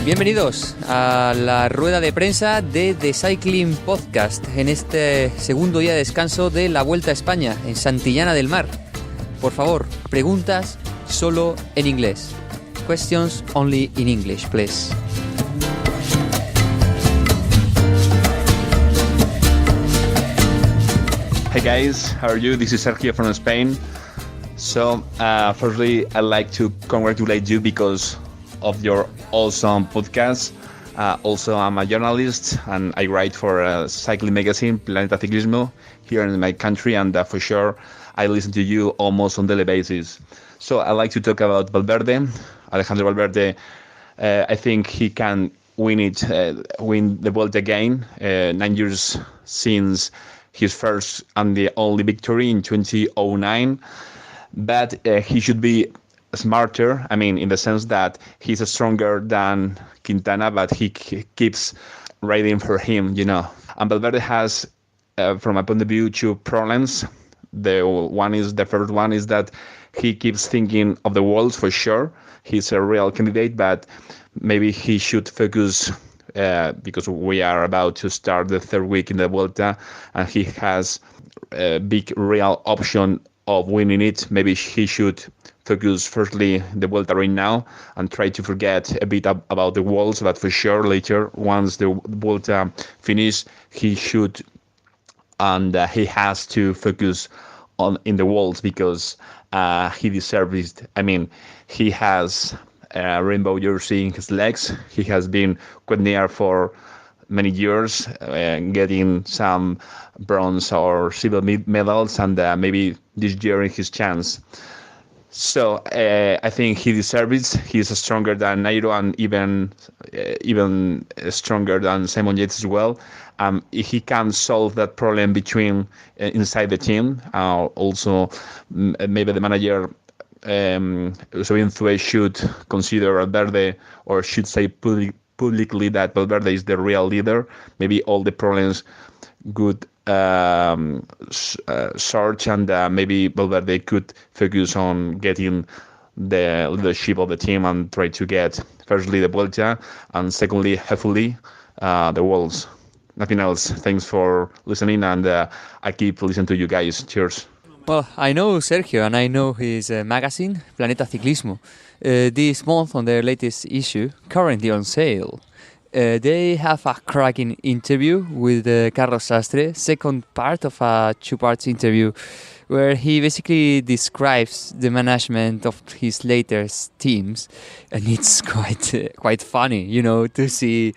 Bienvenidos a la rueda de prensa de The Cycling Podcast en este segundo día de descanso de la Vuelta a España en Santillana del Mar. Por favor, preguntas solo en inglés. Questions only in English, please. Hey guys, how are you? This is Sergio from Spain. So, firstly, I'd like to congratulate you because of your awesome podcast. Also, I'm a journalist and I write for a cycling magazine, Planeta Ciclismo, here in my country, and for sure, I listen to you almost on a daily basis. So, I'd like to talk about Valverde. Alejandro Valverde, I think he can win the Vuelta again. 9 years since his first and the only victory in 2009. But he should be smarter, I mean, in the sense that he's stronger than Quintana, but he keeps riding for him, you know. And Valverde has, from my point of view, two problems. The first one is that he keeps thinking of the Worlds for sure. He's a real candidate, but maybe he should focus because we are about to start the third week in the Vuelta, and he has a big real option of winning it. Maybe he should focus firstly the Vuelta right now and try to forget a bit about the Worlds, but for sure later, once the Vuelta finish, he should and he has to focus in the Worlds because he deserves it. I mean, he has a rainbow jersey in his legs. He has been quite near for many years, getting some bronze or silver medals, and maybe this year is his chance. So I think he deserves it. He's stronger than Nairo and even stronger than Simon Yates as well. If he can solve that problem between inside the team, also maybe the manager so should consider Valverde or should say publicly that Valverde is the real leader. Maybe all the problems could search, and maybe Valverde could focus on getting the leadership of the team and try to get firstly the Vuelta and secondly, hopefully, the Worlds. Nothing else. Thanks for listening, and I keep listening to you guys. Cheers. Well, I know Sergio and I know his magazine, Planeta Ciclismo. This month on their latest issue, currently on sale, they have a cracking interview with Carlos Sastre, second part of a two-part interview where he basically describes the management of his latest teams, and it's quite funny, you know, to see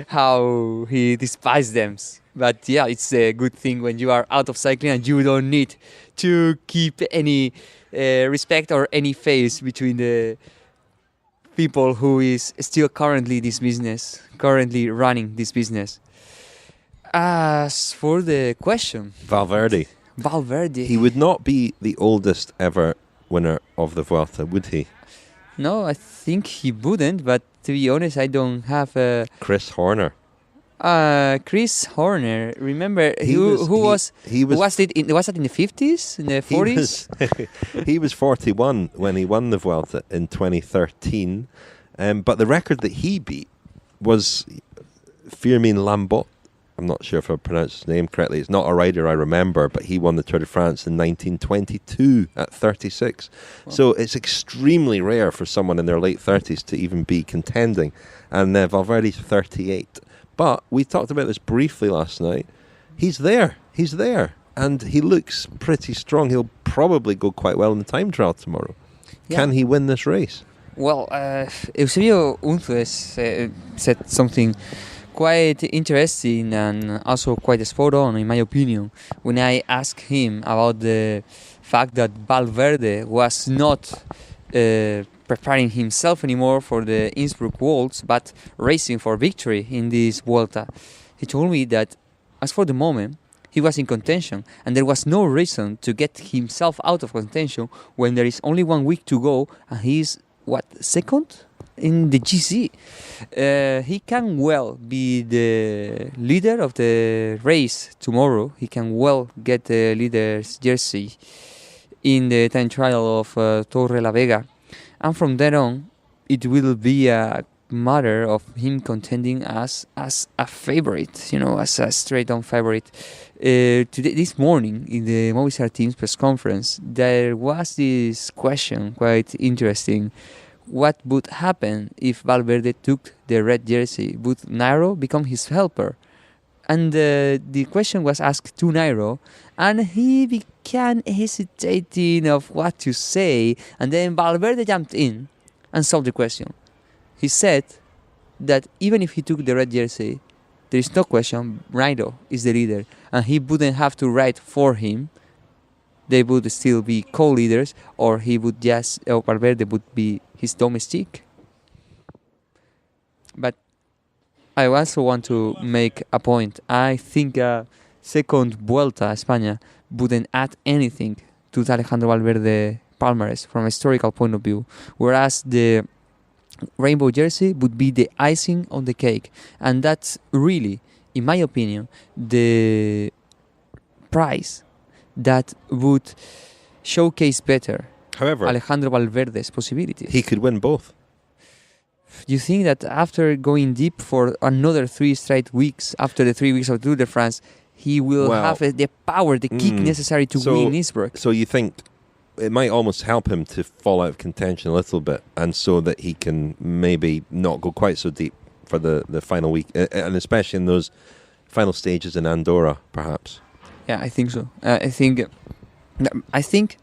how he despises them. But yeah, it's a good thing when you are out of cycling and you don't need to keep any respect or any face between the people who is still currently running this business. As for the question, Valverde. He would not be the oldest ever winner of the Vuelta, would he? No, I think he wouldn't, but to be honest, I don't have a... Chris Horner. Chris Horner, remember was it in the 50s, in the 40s? He was 41 when he won the Vuelta in 2013, but the record that he beat was Firmin Lambot. I'm not sure if I pronounced his name correctly. It's not a rider I remember, but he won the Tour de France in 1922 at 36. Wow. So it's extremely rare for someone in their late 30s to even be contending, and Valverde's 38. But we talked about this briefly last night. He's there, and he looks pretty strong. He'll probably go quite well in the time trial tomorrow. Yeah. Can he win this race? Well, Eusebio Unzues said something quite interesting and also quite spot on, in my opinion, when I asked him about the fact that Valverde was not preparing himself anymore for the Innsbruck Worlds, but racing for victory in this Vuelta. He told me that, as for the moment, he was in contention, and there was no reason to get himself out of contention when there is only 1 week to go, and he's, second in the GC. He can well be the leader of the race tomorrow. He can well get the leader's jersey in the time trial of Torre la Vega. And from then on, it will be a matter of him contending as a favorite, as a straight-on favorite. This morning in the Movistar team's press conference, there was this question, quite interesting. What would happen if Valverde took the red jersey? Would Nairo become his helper? And the question was asked to Nairo, and he began hesitating of what to say, and then Valverde jumped in and solved the question. He said that even if he took the red jersey, there is no question, Nairo is the leader, and he wouldn't have to ride for him. They would still be co-leaders, or Valverde would be his domestique. But I also want to make a point. I think a second Vuelta a España wouldn't add anything to the Alejandro Valverde palmarès from a historical point of view, whereas the rainbow jersey would be the icing on the cake. And that's really, in my opinion, the prize that would showcase better However, Alejandro Valverde's possibilities. he could win both. You think that after going deep for another 3 straight weeks, after the 3 weeks of Tour de France, he will have the power, the kick necessary to win Innsbruck? So you think it might almost help him to fall out of contention a little bit, and so that he can maybe not go quite so deep for the final week, and especially in those final stages in Andorra, perhaps. Yeah, I think so. I think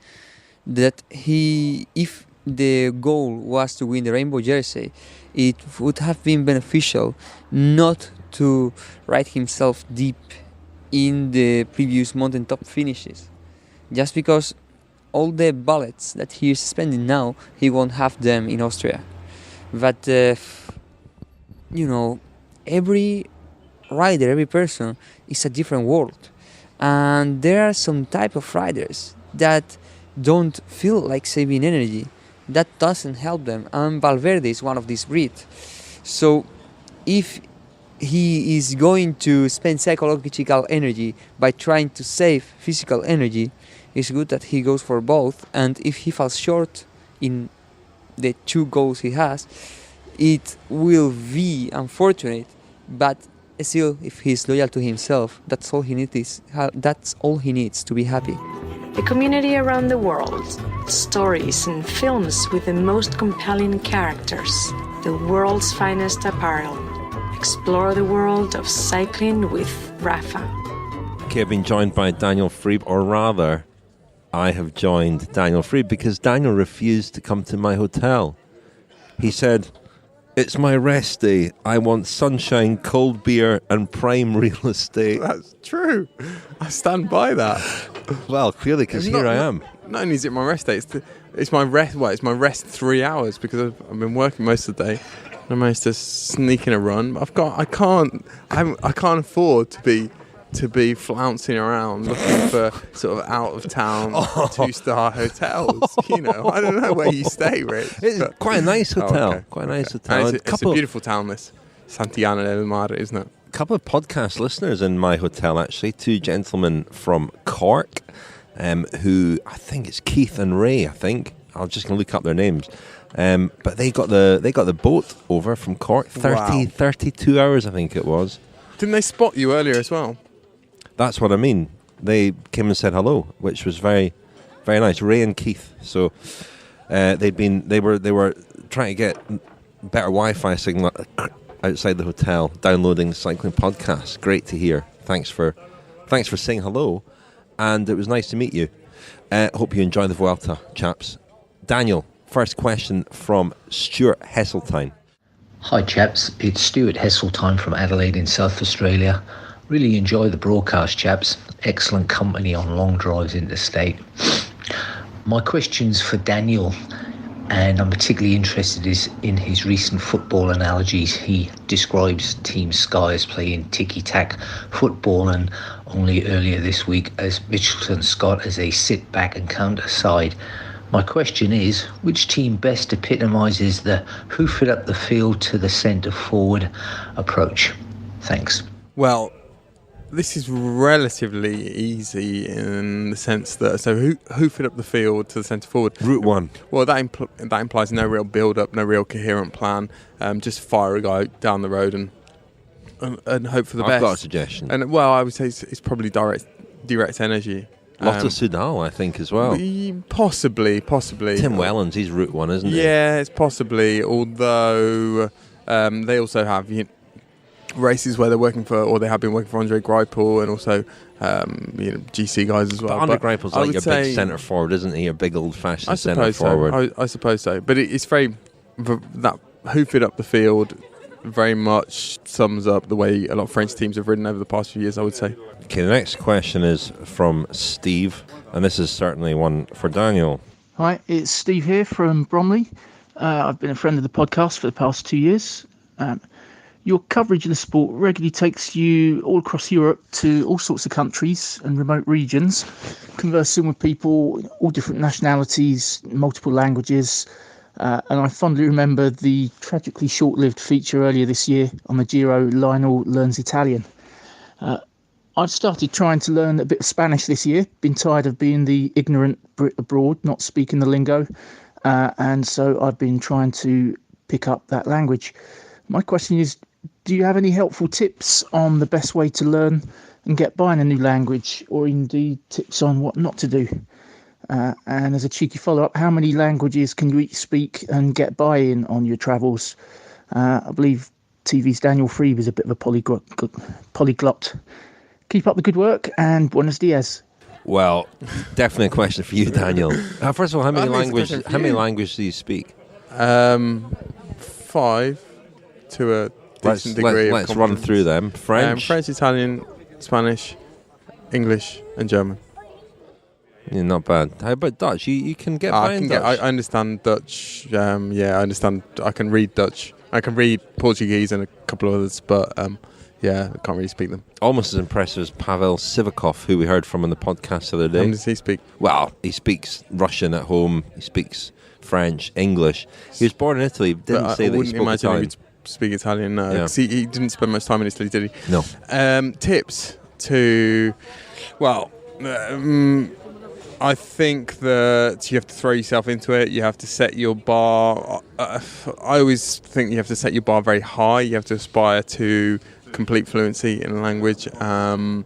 that if the goal was to win the rainbow jersey, it would have been beneficial not to ride himself deep in the previous mountaintop finishes, just because all the bullets that he is spending now, he won't have them in Austria. But every rider, every person is a different world, and there are some type of riders that don't feel like saving energy. That doesn't help them, and Valverde is one of these breeds. So if he is going to spend psychological energy by trying to save physical energy, it's good that he goes for both. And if he falls short in the 2 goals he has, it will be unfortunate, but still, if he's loyal to himself, that's all he needs to be happy. The community around the world, stories and films with the most compelling characters, the world's finest apparel. Explore the world of cycling with Rafa. Okay, I've been joined by Daniel Friebe, or rather, I have joined Daniel Friebe because Daniel refused to come to my hotel. He said, "It's my rest day. I want sunshine, cold beer, and prime real estate." That's true. I stand by that. Well, clearly, because here I am. Not only is it my rest day, it's my rest. Well, it's my rest 3 hours because I've been working most of the day. I managed to sneak in a run. I can't afford to be flouncing around looking for sort of out of town 2-star hotels. I don't know where you stay, Rich. It's quite a nice hotel. Okay. Quite a nice hotel. It's a beautiful town, this Santillana del Mar, isn't it? A couple of podcast listeners in my hotel, actually. 2 gentlemen from Cork, who I think it's Keith and Ray. I think I'm just going to look up their names. But they got the boat over from Cork. 32 hours, I think it was. Didn't they spot you earlier as well? That's what I mean. They came and said hello, which was very, very nice. Ray and Keith. So they were trying to get better Wi-Fi signal outside the hotel, downloading the cycling podcast. Great to hear. Thanks for saying hello, and it was nice to meet you. Hope you enjoy the Vuelta, chaps. Daniel, first question from Stuart Hesseltine. Hi chaps, it's Stuart Hesseltine from Adelaide in South Australia. Really enjoy the broadcast, chaps. Excellent company on long drives interstate. My question's for Daniel, and I'm particularly interested in his recent football analogies. He describes Team Sky as playing ticky-tack football, and only earlier this week as Mitchelton-Scott as a sit-back and counter side. My question is, which team best epitomises the hoof it up the field to the centre forward approach? Thanks. Well, This is relatively easy in the sense that hoof it up the field to the centre forward. Route 1. Well, that implies no real build-up, no real coherent plan. Just fire a guy down the road and hope for the best. I've got a suggestion. And I would say it's probably direct energy. Lotta Sudal, I think, as well. Possibly. Tim Wellens, he's Route 1, isn't he? Yeah, it's possibly. Although they also have races where they're working for, or they have been working for Andre Greipel, and also GC guys as well. But Andre Greipel's like your big centre forward, isn't he? Your big old-fashioned centre forward. I suppose so. But it's very that hoof it up the field. Very much sums up the way a lot of French teams have ridden over the past few years, I would say. Okay, the next question is from Steve, and this is certainly one for Daniel. Hi, it's Steve here from Bromley. I've been a friend of the podcast for the past 2 years. Your coverage of the sport regularly takes you all across Europe to all sorts of countries and remote regions, conversing with people, all different nationalities, multiple languages. And I fondly remember the tragically short-lived feature earlier this year on the Giro, Lionel Learns Italian. I've started trying to learn a bit of Spanish this year, been tired of being the ignorant Brit abroad, not speaking the lingo, and so I've been trying to pick up that language. My question is, do you have any helpful tips on the best way to learn and get by in a new language, or indeed tips on what not to do? And as a cheeky follow-up, how many languages can you each speak and get by in on your travels? I believe TV's Daniel Freeb is a bit of a polyglot. Keep up the good work, and buenos dias. Well, definitely a question for you, Daniel. First of all, how many languages do you speak? 5 to a decent degree. Let's run through them. French, Italian, Spanish, English, and German. Yeah, not bad. How about Dutch? You can get by in Dutch. I understand Dutch. I understand. I can read Dutch. I can read Portuguese and a couple of others, but I can't really speak them. Almost as impressive as Pavel Sivakov, who we heard from on the podcast the other day. How does he speak? Well, he speaks Russian at home. He speaks French, English. He was born in Italy. Didn't say that he spoke Italian. He would speak Italian. No, yeah. He didn't spend much time in Italy, did he? No. Tips to, I think that you have to throw yourself into it. You have to set your bar. I always think you have to set your bar very high. You have to aspire to complete fluency in a language, and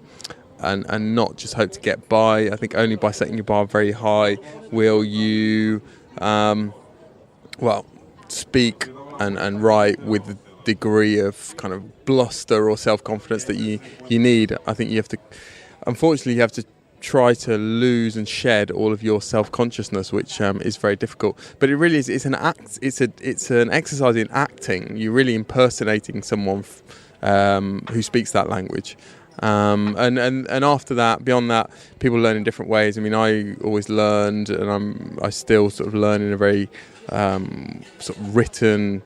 not just hope to get by. I think only by setting your bar very high will you, speak and write with the degree of kind of bluster or self-confidence that you need. I think you have to try to lose and shed all of your self-consciousness, which is very difficult. But it really is. It's an act. It's an exercise in acting. You're really impersonating someone who speaks that language. And after that, beyond that, people learn in different ways. I mean, I always learned, and I still sort of learn in a very sort of written,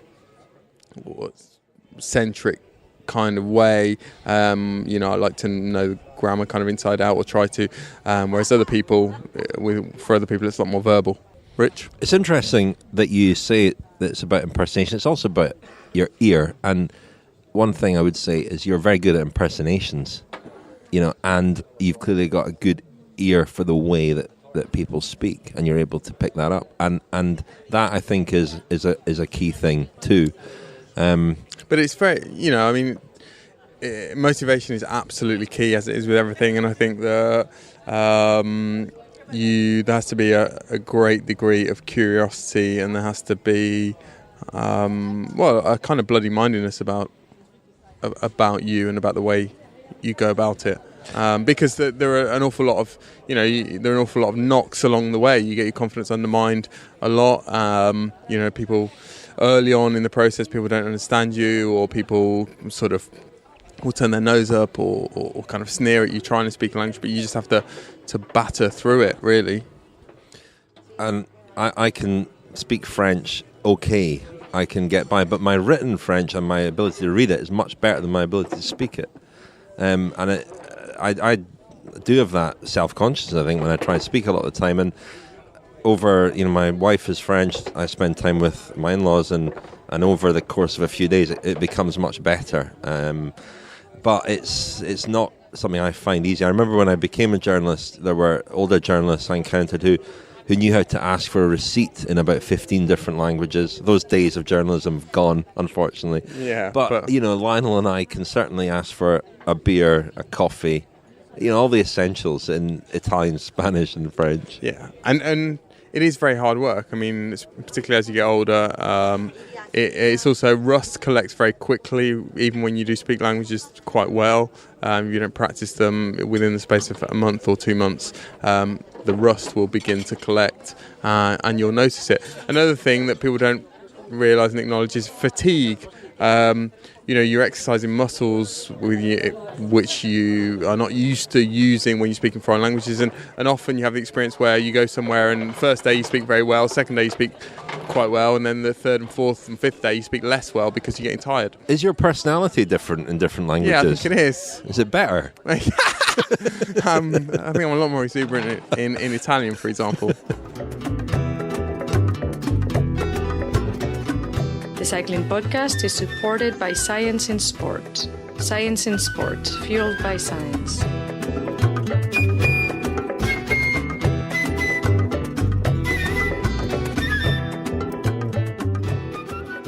centric kind of way. I like to know grammar kind of inside out, or try to, whereas for other people it's a lot more verbal. Rich? It's interesting that you say that it's about impersonation. It's also about your ear, and one thing I would say is you're very good at impersonations, and you've clearly got a good ear for the way that people speak, and you're able to pick that up, and that I think is a key thing too. But it's very, motivation is absolutely key, as it is with everything, and I think that there has to be a great degree of curiosity, and there has to be a kind of bloody-mindedness about you and about the way you go about it, because there are an awful lot of knocks along the way. You get your confidence undermined a lot. People early on in the process, people don't understand you, or people sort of will turn their nose up or kind of sneer at you trying to speak a language, but you just have to batter through it, really. And I can speak French okay. I can get by, but my written French and my ability to read it is much better than my ability to speak it. I do have that self-consciousness, I think, when I try to speak a lot of the time. And over, my wife is French. I spend time with my in-laws, and over the course of a few days, it becomes much better. But it's not something I find easy. I remember when I became a journalist, there were older journalists I encountered who knew how to ask for a receipt in about 15 different languages. Those days of journalism have gone, unfortunately. Yeah. But Lionel and I can certainly ask for a beer, a coffee, all the essentials in Italian, Spanish, and French. Yeah, and it is very hard work. I mean, particularly as you get older, it's also rust collects very quickly, even when you do speak languages quite well. You don't practice them within the space of a month or 2 months. The rust will begin to collect, and you'll notice it. Another thing that people don't realise and acknowledge is fatigue. You're exercising muscles which you are not used to using when you're speaking foreign languages, and often you have the experience where you go somewhere and first day you speak very well, second day you speak quite well, and then the third and fourth and fifth day you speak less well because you're getting tired. Is your personality different in different languages? Yeah, I think it is. Is it better? I think I'm a lot more exuberant in Italian, for example. The Cycling Podcast is supported by Science in Sport. Science in Sport, fueled by science.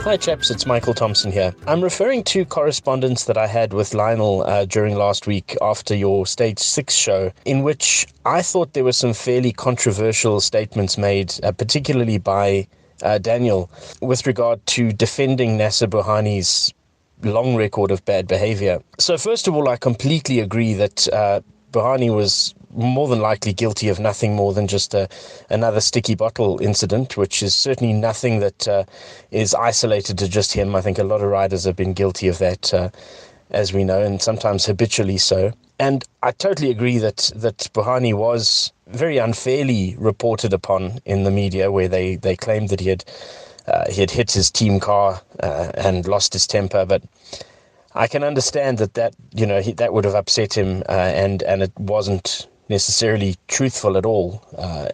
Hi chaps, it's Michael Thompson here. I'm referring to correspondence that I had with Lionel during last week after your Stage 6 show, in which I thought there were some fairly controversial statements made, particularly by Daniel, with regard to defending Nasser Buhani's long record of bad behavior. So first of all, I completely agree that Buhani was more than likely guilty of nothing more than just another sticky bottle incident, which is certainly nothing that is isolated to just him. I think a lot of riders have been guilty of that, as we know, and sometimes habitually so. And I totally agree that Buhani was very unfairly reported upon in the media, where they claimed that he had hit his team car and lost his temper. But I can understand that would have upset him, and it wasn't necessarily truthful at all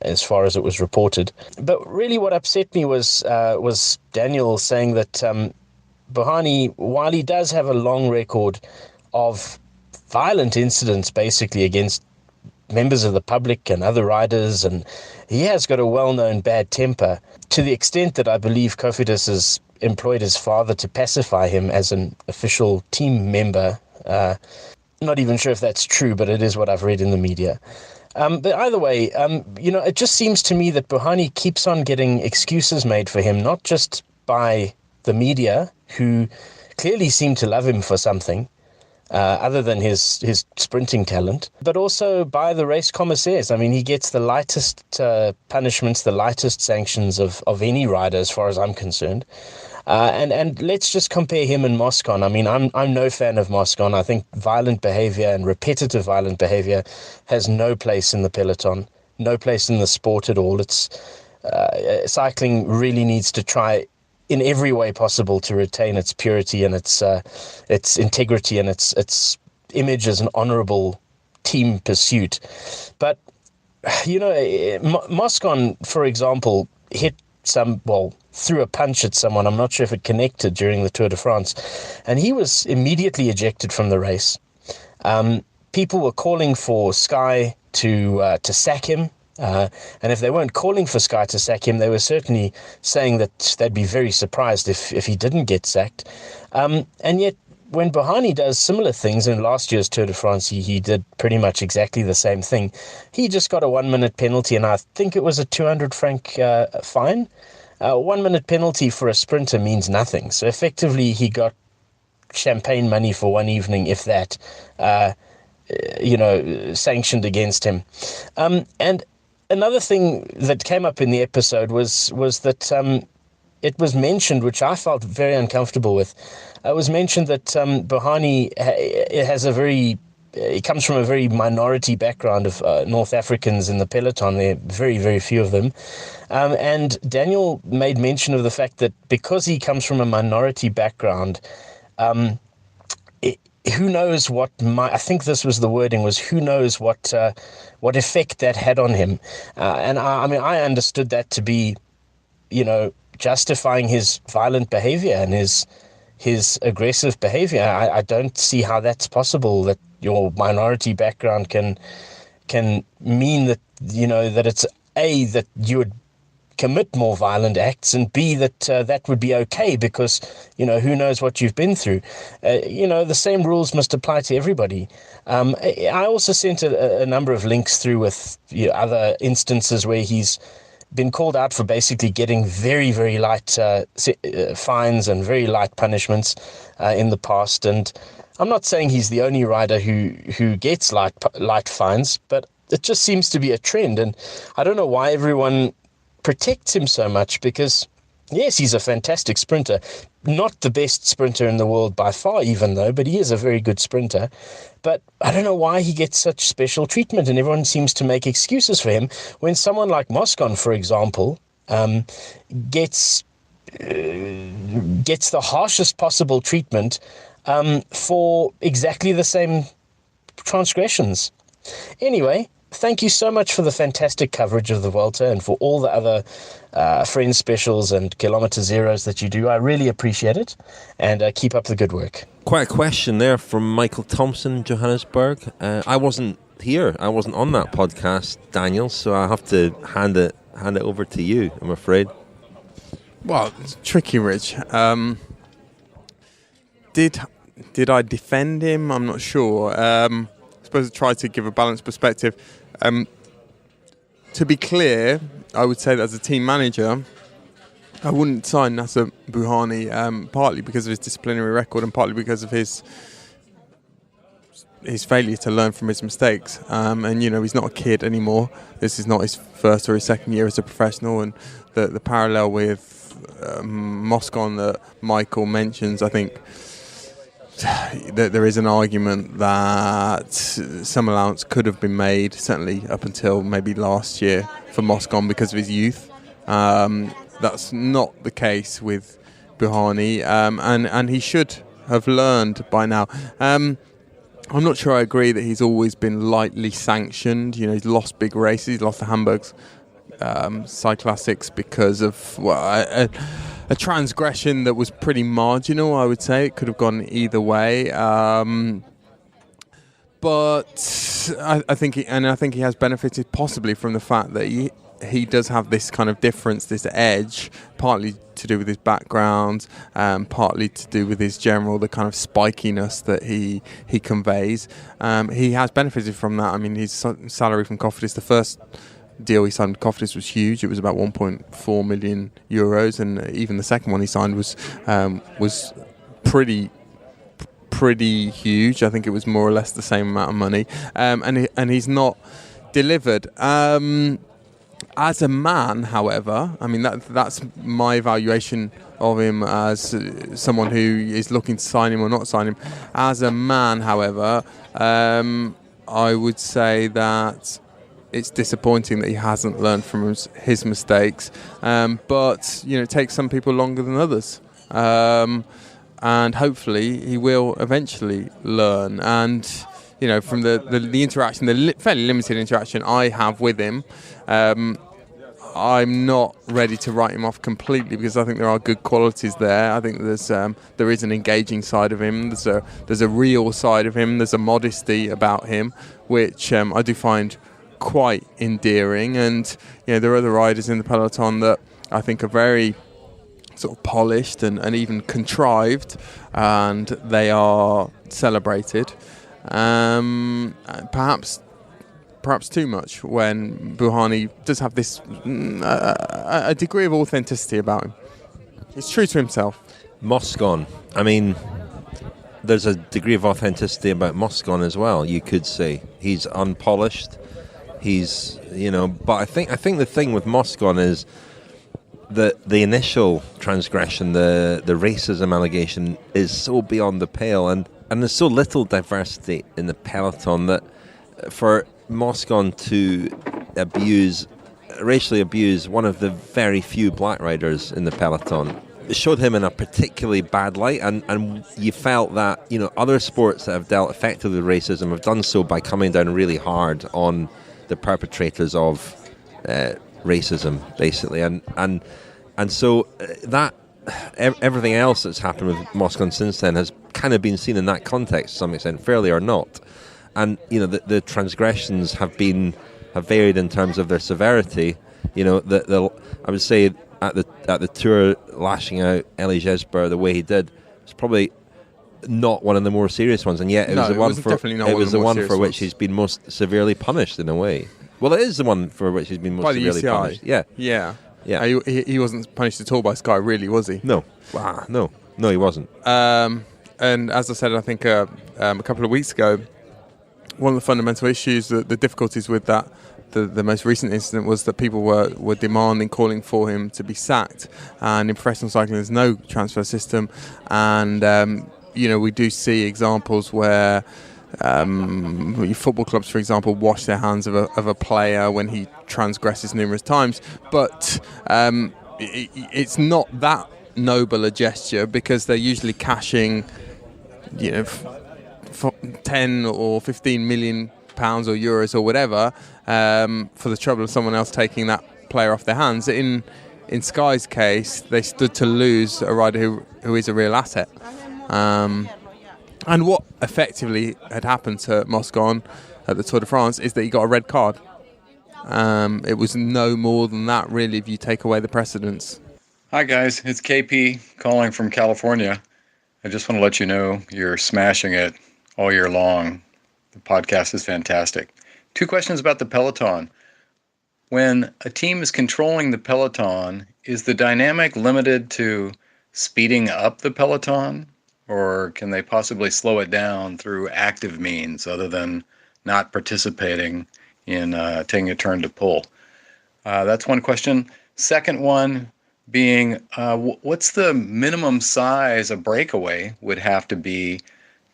as far as it was reported. But really what upset me was Daniel saying that Buhani, while he does have a long record of violent incidents basically against members of the public and other riders, and he has got a well-known bad temper, to the extent that I believe Cofidis has employed his father to pacify him as an official team member. Not even sure if that's true, but it is what I've read in the media. But either way, it just seems to me that Buhani keeps on getting excuses made for him, not just by the media, who clearly seem to love him for something, other than his sprinting talent, but also by the race commissaires. I mean, he gets the lightest punishments, the lightest sanctions of any rider, as far as I'm concerned. And let's just compare him and Moscon. I mean, I'm no fan of Moscon. I think violent behavior and repetitive violent behavior has no place in the peloton, no place in the sport at all. It's cycling really needs to try in every way possible to retain its purity and its integrity and its image as an honourable team pursuit. But Moscon, for example, hit threw a punch at someone. I'm not sure if it connected during the Tour de France, and he was immediately ejected from the race. People were calling for Sky to sack him. And if they weren't calling for Sky to sack him, they were certainly saying that they'd be very surprised if he didn't get sacked. And yet, when Buhani does similar things in last year's Tour de France, he did pretty much exactly the same thing. He just got a 1-minute penalty, and I think it was a 200 franc fine. 1 minute penalty for a sprinter means nothing. So effectively, he got champagne money for one evening, if that, sanctioned against him. And another thing that came up in the episode was that it was mentioned, which I felt very uncomfortable with. It was mentioned that Buhani he comes from a very minority background of North Africans in the peloton. There are very, very few of them. And Daniel made mention of the fact that because he comes from a minority background, who knows what I think this was the wording, was who knows what effect that had on him. And I understood that to be, justifying his violent behavior and his his aggressive behavior. I don't see how that's possible, that your minority background can mean that, that it's A, that you would commit more violent acts, and B, that that would be okay because, who knows what you've been through. The same rules must apply to everybody. I also sent a number of links through with other instances where he's been called out for basically getting very, very light fines and very light punishments in the past. And I'm not saying he's the only rider who gets light fines, but it just seems to be a trend. And I don't know why everyone protects him so much, because yes, he's a fantastic sprinter, not the best sprinter in the world by far even though, but he is a very good sprinter. But I don't know why he gets such special treatment, and everyone seems to make excuses for him when someone like Moscon, for example, gets the harshest possible treatment for exactly the same transgressions. Anyway, thank you so much for the fantastic coverage of the Vuelta and for all the other Friends specials and Kilometer Zeros that you do. I really appreciate it, and keep up the good work. Quite a question there from Michael Thompson, Johannesburg. I wasn't here. I wasn't on that podcast, Daniel, so I have to hand it over to you, I'm afraid. Well, it's tricky, Rich. Did I defend him? I'm not sure. I suppose I tried to give a balanced perspective. To be clear, I would say that as a team manager, I wouldn't sign Nasser Buhani, partly because of his disciplinary record and partly because of his failure to learn from his mistakes. And he's not a kid anymore. This is not his first or his second year as a professional. And the parallel with Moscon that Michael mentions, I think that there is an argument that some allowance could have been made, certainly up until maybe last year, for Moscon because of his youth. That's not the case with Buhani, and he should have learned by now. I'm not sure I agree that he's always been lightly sanctioned. He's lost big races. He's lost the Hamburg's Cyclassics because of a transgression that was pretty marginal, I would say. It could have gone either way. But I think he has benefited possibly from the fact that he does have this kind of difference, this edge, partly to do with his background, partly to do with his the kind of spikiness that he conveys. He has benefited from that. I mean, his salary from Cofidis, the first deal he signed with Cofidis was huge. It was about 1.4 million euros, and even the second one he signed was pretty huge. I think it was more or less the same amount of money, and he's not delivered. As a man, however, I mean that's my evaluation of him as someone who is looking to sign him or not sign him. As a man, however, I would say that it's disappointing that he hasn't learned from his mistakes, but it takes some people longer than others, and hopefully he will eventually learn. And from the interaction, the fairly limited interaction I have with him, I'm not ready to write him off completely because I think there are good qualities there. I think there is an engaging side of him. There's a real side of him. There's a modesty about him, which I do find quite endearing. And there are other riders in the peloton that I think are very sort of polished and even contrived, and they are celebrated. Perhaps too much, when Buhani does have this a degree of authenticity about him. He's true to himself. Moscon, I mean, there's a degree of authenticity about Moscon as well, you could say. He's unpolished. He's, but I think the thing with Moscon is that the initial transgression, the racism allegation, is so beyond the pale, and there's so little diversity in the peloton that for Moscon to racially abuse one of the very few black riders in the peloton, it showed him in a particularly bad light, and you felt that other sports that have dealt effectively with racism have done so by coming down really hard on the perpetrators of racism, basically, and so that everything else that's happened with Moscon since then has kind of been seen in that context to some extent, fairly or not. And the transgressions have varied in terms of their severity. I would say at the Tour, lashing out Elie Gesper the way he did, it's probably not one of the more serious ones, and yet it was the one for which he's been most severely punished in a way. Well, it is the one for which he's been most severely punished. Yeah. He wasn't punished at all by Sky, really, was he? No. No, he wasn't. And as I said, I think a couple of weeks ago, one of the fundamental issues, the difficulties with that, the most recent incident, was that people were demanding, calling for him to be sacked. And in professional cycling, there's no transfer system. And, we do see examples where football clubs, for example, wash their hands of a player when he transgresses numerous times. But it's not that noble a gesture, because they're usually cashing, 10 or 15 million pounds or euros or whatever for the trouble of someone else taking that player off their hands. In Sky's case, they stood to lose a rider who is a real asset. And what effectively had happened to Moscon at the Tour de France is that he got a red card. It was no more than that, really, if you take away the precedents. Hi guys, it's KP calling from California. I just want to let you know you're smashing it all year long. The podcast is fantastic. 2 questions about the peloton. When a team is controlling the peloton, is the dynamic limited to speeding up the peloton, or can they possibly slow it down through active means other than not participating in taking a turn to pull? That's one question. Second one being, what's the minimum size a breakaway would have to be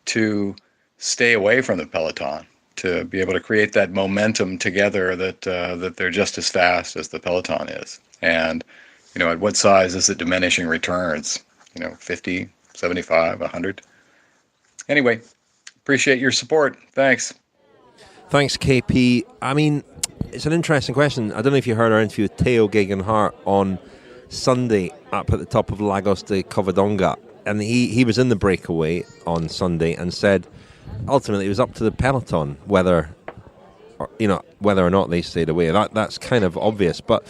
to stay away from the peloton, to be able to create that momentum together that they're just as fast as the peloton is? And, at what size is it diminishing returns? 50, 75, 100? Anyway, appreciate your support. Thanks. Thanks, KP. I mean, it's an interesting question. I don't know if you heard our interview with Theo Gegenhardt on Sunday up at the top of Lagos de Covadonga. And he was in the breakaway on Sunday and said ultimately it was up to the peloton whether or not they stayed away. That's kind of obvious, but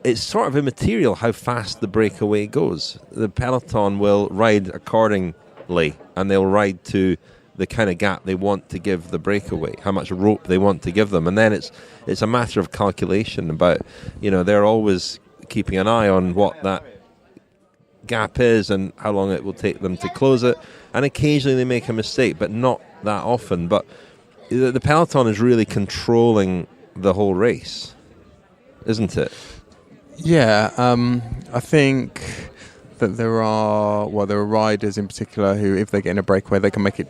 it's sort of immaterial how fast the breakaway goes. The peloton will ride accordingly, and they'll ride to the kind of gap they want to give the breakaway, how much rope they want to give them, and then it's a matter of calculation about, they're always keeping an eye on what that gap is and how long it will take them to close it, and occasionally they make a mistake, but not that often. But the peloton is really controlling the whole race, isn't it? Yeah, I think that there are riders in particular who, if they get in a breakaway, they can make it,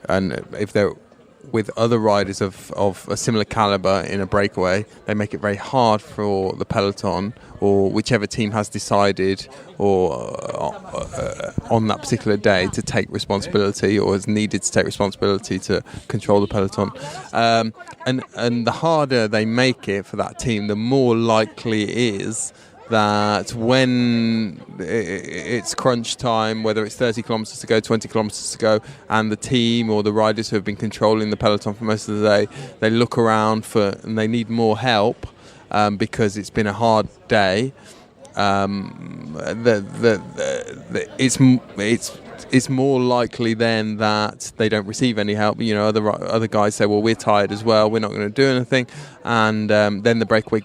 and if they're with other riders of a similar caliber in a breakaway, they make it very hard for the peloton or whichever team has decided or on that particular day to take responsibility or is needed to take responsibility to control the peloton. And the harder they make it for that team, the more likely it is that when it's crunch time, whether it's 30 kilometres to go, 20 kilometres to go, and the team or the riders who have been controlling the peloton for most of the day, they look around and they need more help because it's been a hard day. It's more likely then that they don't receive any help. Other guys say, well, we're tired as well, we're not going to do anything, and then the breakaway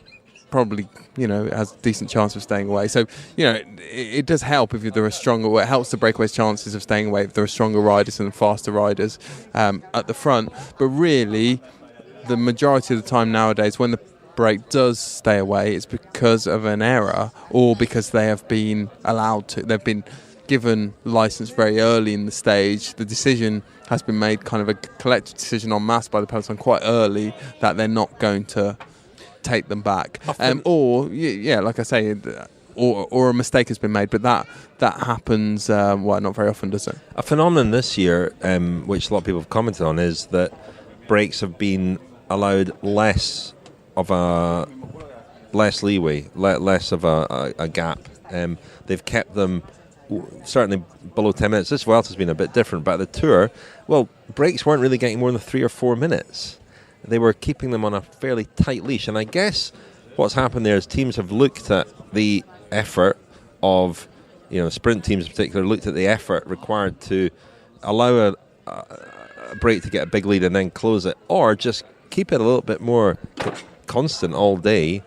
probably has a decent chance of staying away. So it does help if there are stronger. It helps the breakaway's chances of staying away if there are stronger riders and faster riders at the front. But really, the majority of the time nowadays, when the break does stay away, it's because of an error or because they have been allowed to. They've been given license very early in the stage. The decision has been made, kind of a collective decision en masse by the peloton quite early, that they're not going to take them back, like I say, or a mistake has been made, but that happens not very often, does it? A phenomenon this year, which a lot of people have commented on, is that breaks have been allowed less leeway, less of a gap. They've kept them certainly below 10 minutes. This Vuelta's been a bit different, but the Tour, well, breaks weren't really getting more than 3 or 4 minutes. They were keeping them on a fairly tight leash, and I guess what's happened there is teams have looked at the effort of, sprint teams in particular, looked at the effort required to allow a break to get a big lead and then close it, or just keep it a little bit more constant all day.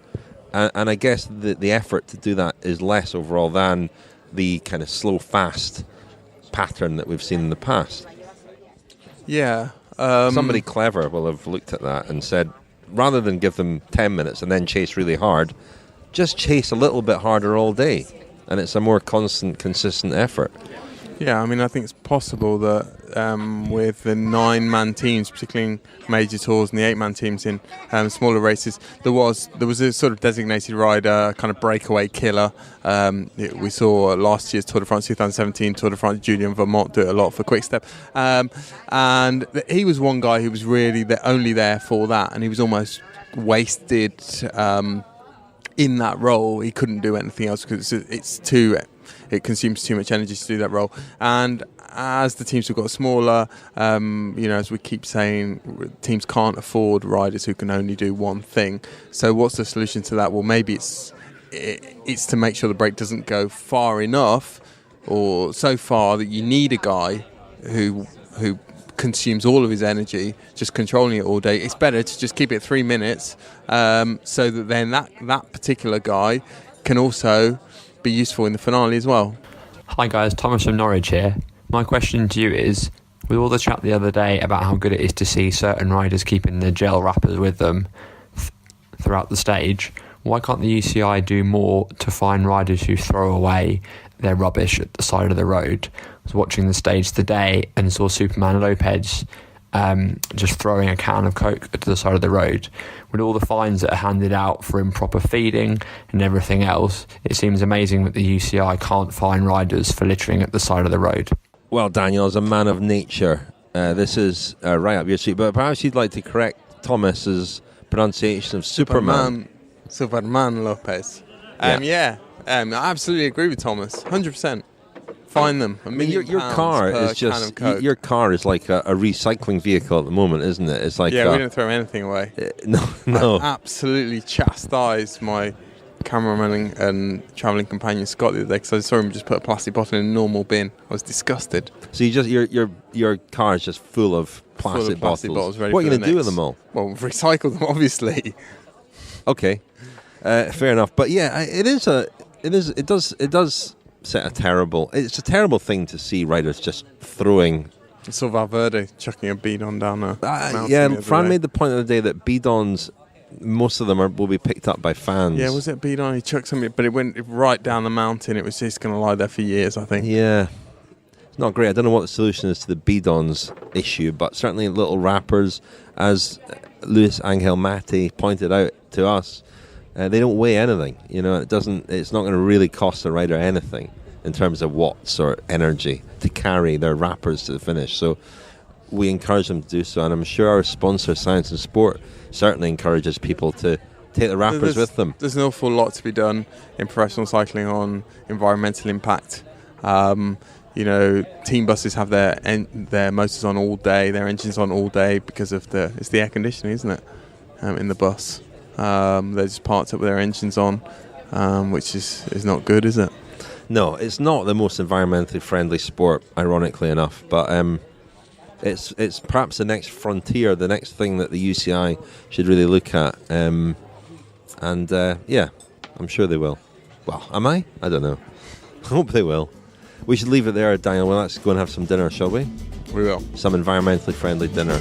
And I guess the effort to do that is less overall than the kind of slow, fast pattern that we've seen in the past. Yeah. Somebody clever will have looked at that and said, rather than give them 10 minutes and then chase really hard, just chase a little bit harder all day. And it's a more constant, consistent effort. Yeah, I mean, I think it's possible that with the 9-man teams, particularly in major tours, and the 8-man teams in smaller races, there was a sort of designated rider, kind of breakaway killer. We saw last year's Tour de France 2017, Tour de France, Julien Vermont do it a lot for Quick-Step. And he was one guy who was really only there for that, and he was almost wasted in that role. He couldn't do anything else because it consumes too much energy to do that role. And as the teams have got smaller, as we keep saying, teams can't afford riders who can only do one thing. So what's the solution to that? Well, maybe it's to make sure the break doesn't go far enough or so far that you need a guy who consumes all of his energy just controlling it all day. It's better to just keep it 3 minutes so that then that particular guy can also be useful in the finale as well. Hi guys, Thomas from Norwich here. My question to you is, with all the chat the other day about how good it is to see certain riders keeping the gel wrappers with them throughout the stage, why can't the UCI do more to find riders who throw away their rubbish at the side of the road? I was watching the stage today and saw Superman Lopez just throwing a can of Coke to the side of the road. With all the fines that are handed out for improper feeding and everything else, it seems amazing that the UCI can't fine riders for littering at the side of the road. Well, Daniel, as a man of nature, this is right up your street, but perhaps you'd like to correct Thomas's pronunciation of Superman. Superman Lopez. I absolutely agree with Thomas, 100%. Find them. I mean, your car is just your car is like a recycling vehicle at the moment, isn't it? It's like we don't throw anything away. No. I absolutely chastised my cameraman and travelling companion Scott the other day because I saw him just put a plastic bottle in a normal bin. I was disgusted. So your car is just full of plastic bottles. Ready what are you going to do with them all? Well, recycle them, obviously. Okay, fair enough. But yeah, it does. It's a terrible thing to see riders just throwing. I saw Valverde chucking a bidon down a mountain. Yeah, Fran made the point of the day that bidons, most of them will be picked up by fans. Yeah, was it bidon? He chucked something, but it went right down the mountain. It was just going to lie there for years, I think. Yeah, it's not great. I don't know what the solution is to the bidons issue, but certainly little wrappers, as Luis Angel Mate pointed out to us. They don't weigh anything, it's not going to really cost the rider anything in terms of watts or energy to carry their wrappers to the finish. So we encourage them to do so, and I'm sure our sponsor, Science and Sport, certainly encourages people to take the wrappers with them. There's an awful lot to be done in professional cycling on environmental impact. Team buses have their motors on all day, their engines on all day because of it's the air conditioning, isn't it, in the bus. They're just parked up with their engines on, which is not good, is it? No, it's not the most environmentally friendly sport, ironically enough. But it's perhaps the next frontier, the next thing that the UCI should really look at. I'm sure they will. Well, am I? I don't know. I hope they will. We should leave it there, Daniel. Well, let's go and have some dinner, shall we? We will. Some environmentally friendly dinner.